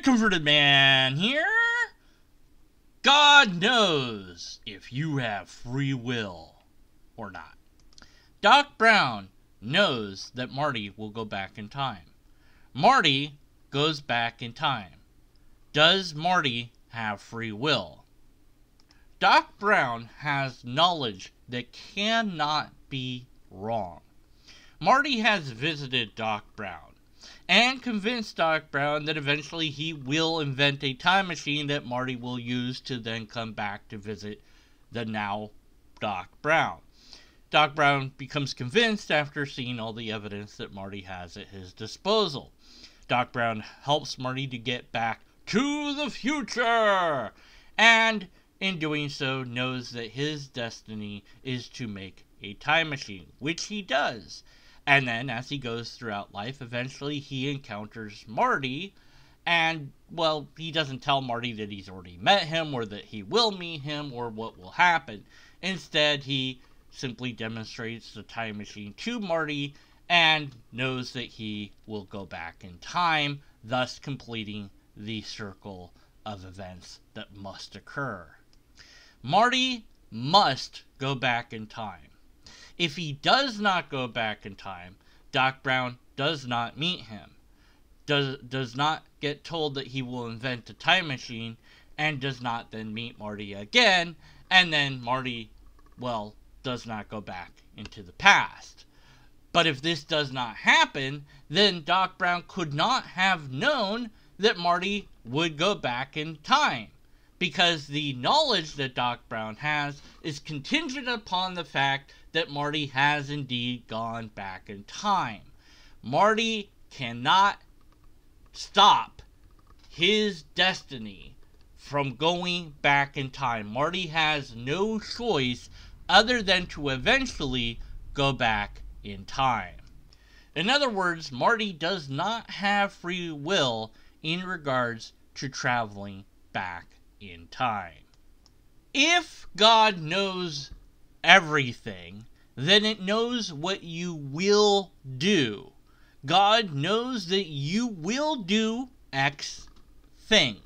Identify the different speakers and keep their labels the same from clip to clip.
Speaker 1: The Converted Man here. God knows if you have free will or not. Doc Brown knows that Marty will go back in time. Marty goes back in time. Does Marty have free will? Doc Brown has knowledge that cannot be wrong. Marty has visited Doc Brown and convinced Doc Brown that eventually he will invent a time machine that Marty will use to then come back to visit the now Doc Brown. Doc Brown becomes convinced after seeing all the evidence that Marty has at his disposal. Doc Brown helps Marty to get back to the future, and in doing so knows that his destiny is to make a time machine, which he does. And then, as he goes throughout life, eventually he encounters Marty, and, well, he doesn't tell Marty that he's already met him, or that he will meet him, or what will happen. Instead, he simply demonstrates the time machine to Marty, and knows that he will go back in time, thus completing the circle of events that must occur. Marty must go back in time. If he does not go back in time, Doc Brown does not meet him, does not get told that he will invent a time machine, and does not then meet Marty again, and then Marty, well, does not go back into the past. But if this does not happen, then Doc Brown could not have known that Marty would go back in time, because the knowledge that Doc Brown has is contingent upon the fact that Marty has indeed gone back in time. Marty cannot stop his destiny from going back in time. Marty has no choice other than to eventually go back in time. In other words, Marty does not have free will in regards to traveling back in time. If God knows everything, then it knows what you will do. God knows that you will do X thing.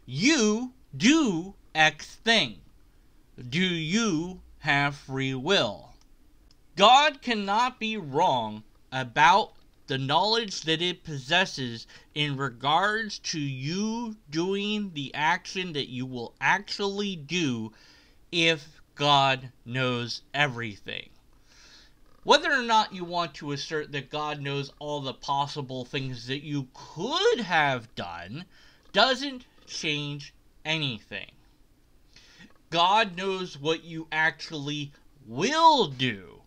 Speaker 1: You do X thing. Do you have free will? God cannot be wrong about the knowledge that it possesses in regards to you doing the action that you will actually do if God knows everything. Whether or not you want to assert that God knows all the possible things that you could have done doesn't change anything. God knows what you actually will do.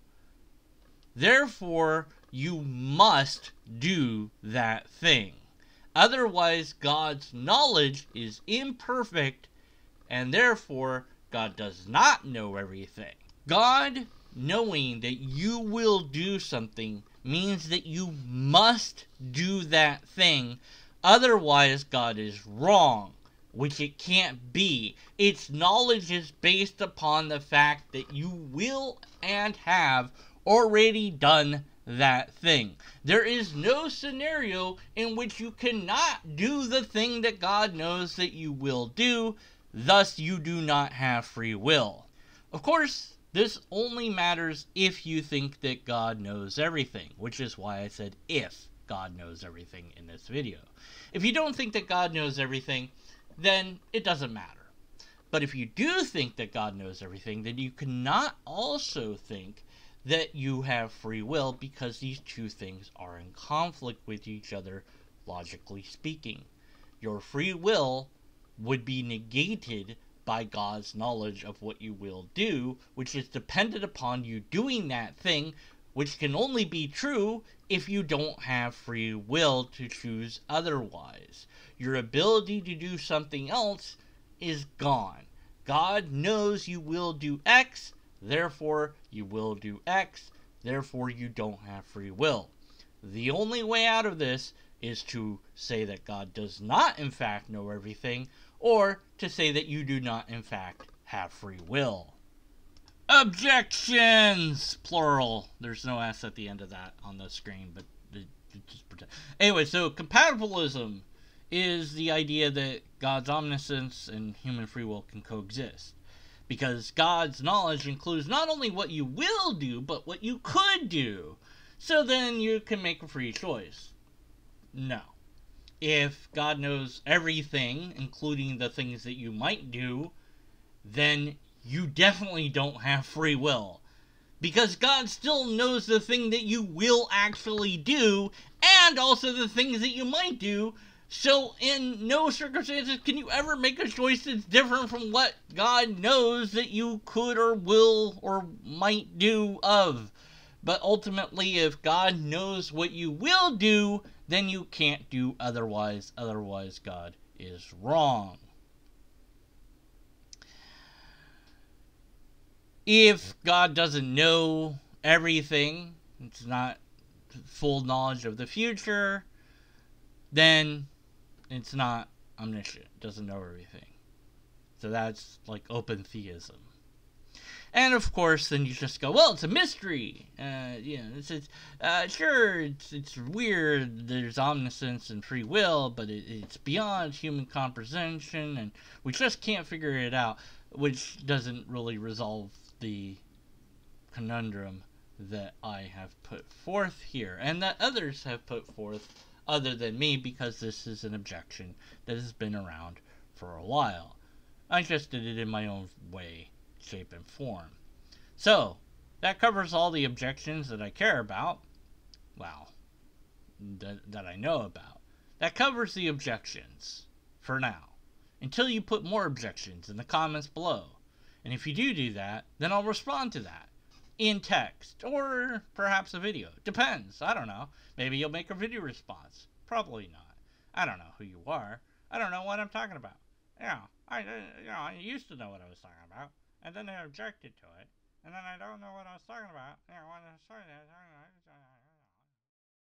Speaker 1: Therefore, you must do that thing. Otherwise, God's knowledge is imperfect, and therefore, God does not know everything. God knowing that you will do something means that you must do that thing. Otherwise, God is wrong, which it can't be. Its knowledge is based upon the fact that you will and have already done that thing. There is no scenario in which you cannot do the thing that God knows that you will do, thus you do not have free will. Of course, this only matters if you think that God knows everything, which is why I said if God knows everything in this video. If you don't think that God knows everything, then it doesn't matter. But if you do think that God knows everything, then you cannot also think that you have free will, because these two things are in conflict with each other, logically speaking. Your free will would be negated by God's knowledge of what you will do, which is dependent upon you doing that thing, which can only be true if you don't have free will to choose otherwise. Your ability to do something else is gone. God knows you will do X, therefore you will do X, therefore you don't have free will. The only way out of this is to say that God does not in fact know everything, or to say that you do not in fact have free will. Objections! Plural. There's no S at the end of that on the screen, but just pretend. Anyway, so compatibilism is the idea that God's omniscience and human free will can coexist. Because God's knowledge includes not only what you will do, but what you could do. So then you can make a free choice. No. If God knows everything, including the things that you might do, then you definitely don't have free will. Because God still knows the thing that you will actually do, and also the things that you might do. So in no circumstances can you ever make a choice that's different from what God knows that you could or will or might do of. But ultimately, if God knows what you will do, then you can't do otherwise. Otherwise, God is wrong. If God doesn't know everything, it's not full knowledge of the future, then it's not omniscient. It doesn't know everything. So that's like open theism. And of course, then you just go, well, it's a mystery. Sure, it's weird. There's omniscience and free will, but it's beyond human comprehension, and we just can't figure it out, which doesn't really resolve the conundrum that I have put forth here, and that others have put forth other than me, because this is an objection that has been around for a while. I just did it in my own way, shape, and form. So, that covers all the objections that I care about. Well, that I know about. That covers the objections, for now. Until you put more objections in the comments below. And if you do that, then I'll respond to that. In text, or perhaps a video. Depends, I don't know. Maybe you'll make a video response. Probably not. I don't know who you are. I don't know what I'm talking about. I used to know what I was talking about, and then I objected to it, and then I don't know what I was talking about.